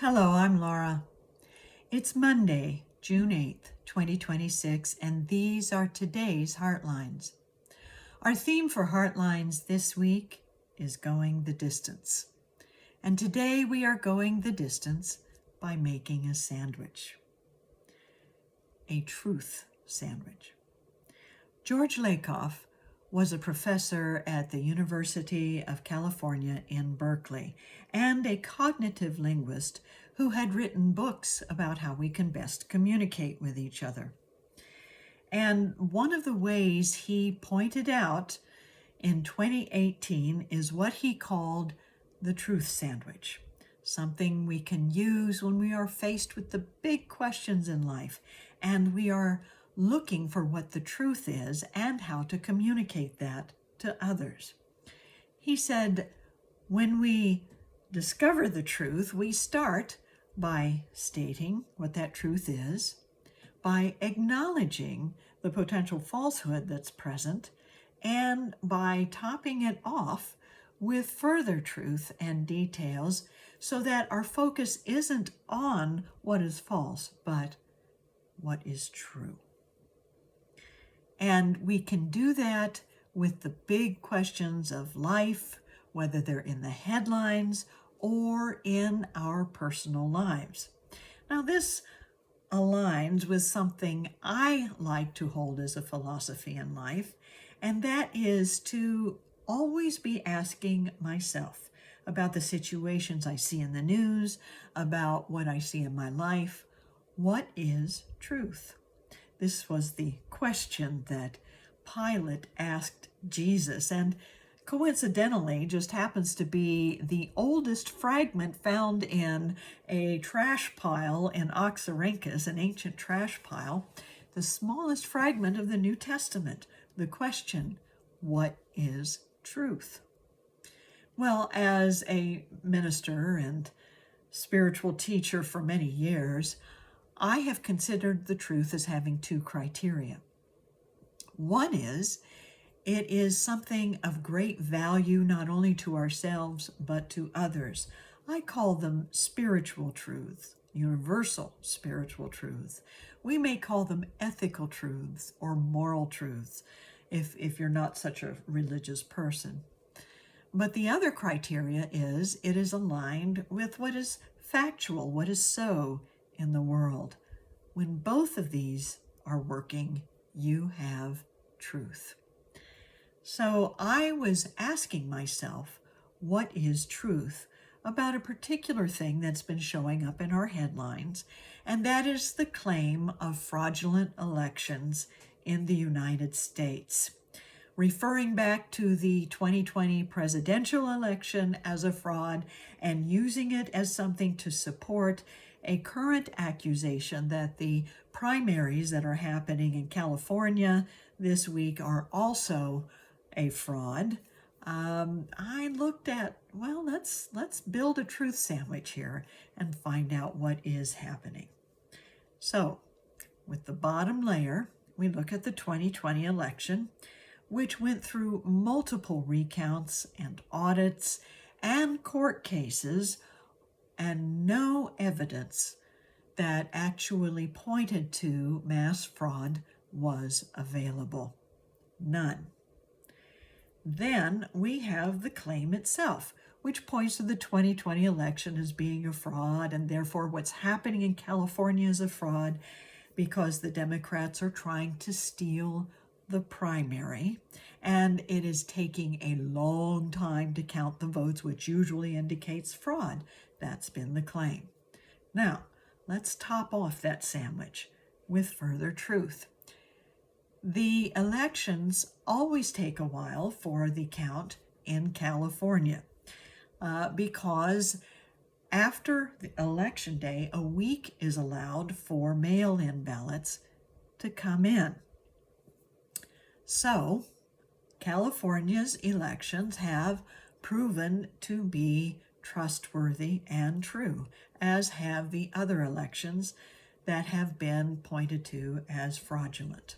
Hello, I'm Laura. It's Monday, June 8th, 2026, and these are today's Heartlines. Our theme for Heartlines this week is going the distance. And today we are going the distance by making a sandwich. A truth sandwich. George Lakoff was a professor at the University of California in Berkeley and a cognitive linguist who had written books about how we can best communicate with each other. And one of the ways he pointed out in 2018 is what he called the truth sandwich, something we can use when we are faced with the big questions in life and we are looking for what the truth is and how to communicate that to others. He said, when we discover the truth, we start by stating what that truth is, by acknowledging the potential falsehood that's present, and by topping it off with further truth and details so that our focus isn't on what is false, but what is true. And we can do that with the big questions of life, whether they're in the headlines or in our personal lives. Now, this aligns with something I like to hold as a philosophy in life, and that is to always be asking myself about the situations I see in the news, about what I see in my life. What is truth? This was the question that Pilate asked Jesus, and coincidentally just happens to be the oldest fragment found in a trash pile in Oxyrhynchus, an ancient trash pile, the smallest fragment of the New Testament. The question, what is truth? Well, as a minister and spiritual teacher for many years, I have considered the truth as having two criteria. One is, it is something of great value not only to ourselves but to others. I call them spiritual truths, universal spiritual truths. We may call them ethical truths or moral truths if you're not such a religious person. But the other criteria is it is aligned with what is factual, what is so in the world. When both of these are working, you have truth. So I was asking myself, what is truth about a particular thing that's been showing up in our headlines, and that is the claim of fraudulent elections in the United States, referring back to the 2020 presidential election as a fraud and using it as something to support a current accusation that the primaries that are happening in California this week are also a fraud. I looked at, well, let's build a truth sandwich here and find out what is happening. So, with the bottom layer, we look at the 2020 election, which went through multiple recounts and audits and court cases, and no evidence that actually pointed to mass fraud was available. None. Then we have the claim itself, which points to the 2020 election as being a fraud, and therefore what's happening in California is a fraud because the Democrats are trying to steal the primary, and it is taking a long time to count the votes, which usually indicates fraud. That's been the claim. Now, let's top off that sandwich with further truth. The elections always take a while for the count in California because after the election day, a week is allowed for mail-in ballots to come in. So, California's elections have proven to be trustworthy and true, as have the other elections that have been pointed to as fraudulent.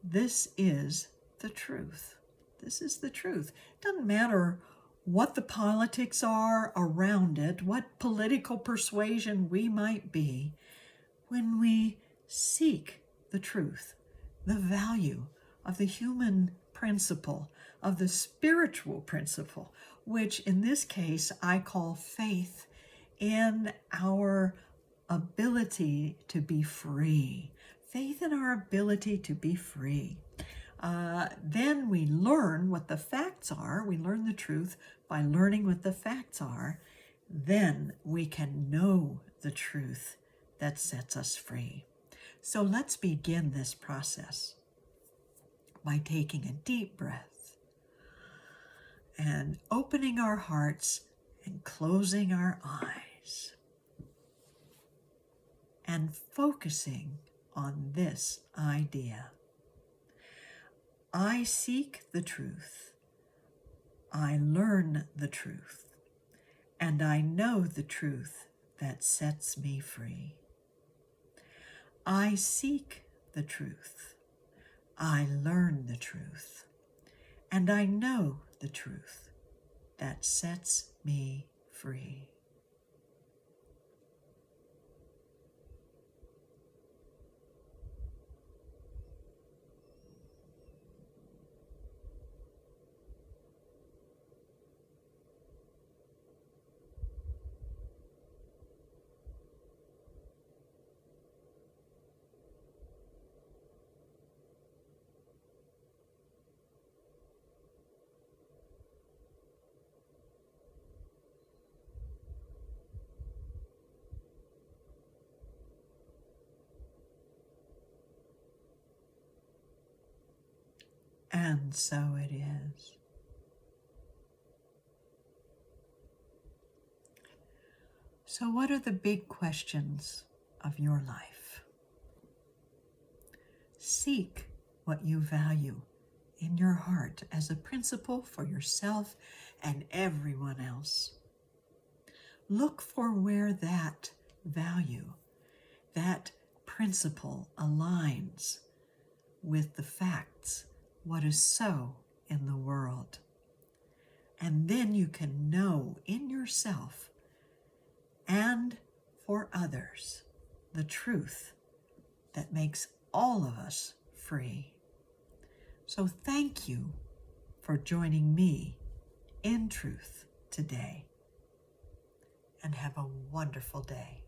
This is the truth. This is the truth. It doesn't matter what the politics are around it, what political persuasion we might be, when we seek the truth, the value of the human principle, of the spiritual principle, which in this case I call faith in our ability to be free. Faith in our ability to be free. Then we learn what the facts are. We learn the truth by learning what the facts are. Then we can know the truth that sets us free. So let's begin this process by taking a deep breath and opening our hearts and closing our eyes and focusing on this idea. I seek the truth, I learn the truth, and I know the truth that sets me free. I seek the truth, I learn the truth, and I know the truth that sets me free. And so it is. So what are the big questions of your life? Seek what you value in your heart as a principle for yourself and everyone else. Look for where that value, that principle aligns with the facts, what is so in the world. And then you can know in yourself and for others the truth that makes all of us free. So thank you for joining me in truth today, and have a wonderful day.